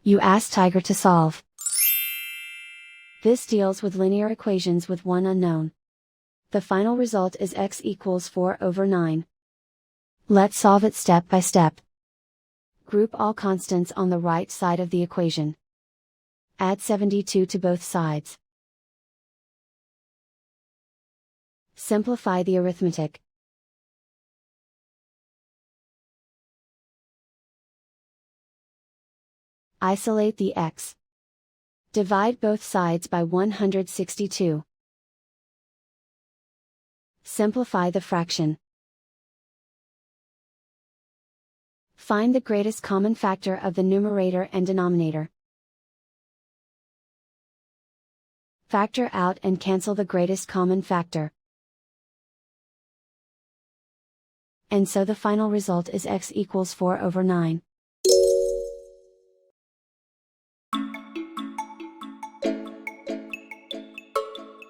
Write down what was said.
You ask Tiger to solve. This deals with linear equations with one unknown. The final result is x equals 4/9. Let's solve it step by step. Group all constants on the right side of the equation. Add 72 to both sides. Simplify the arithmetic. Isolate the x. Divide both sides by 162. Simplify the fraction. Find the greatest common factor of the numerator and denominator. Factor out and cancel the greatest common factor. And so the final result is x equals 4/9.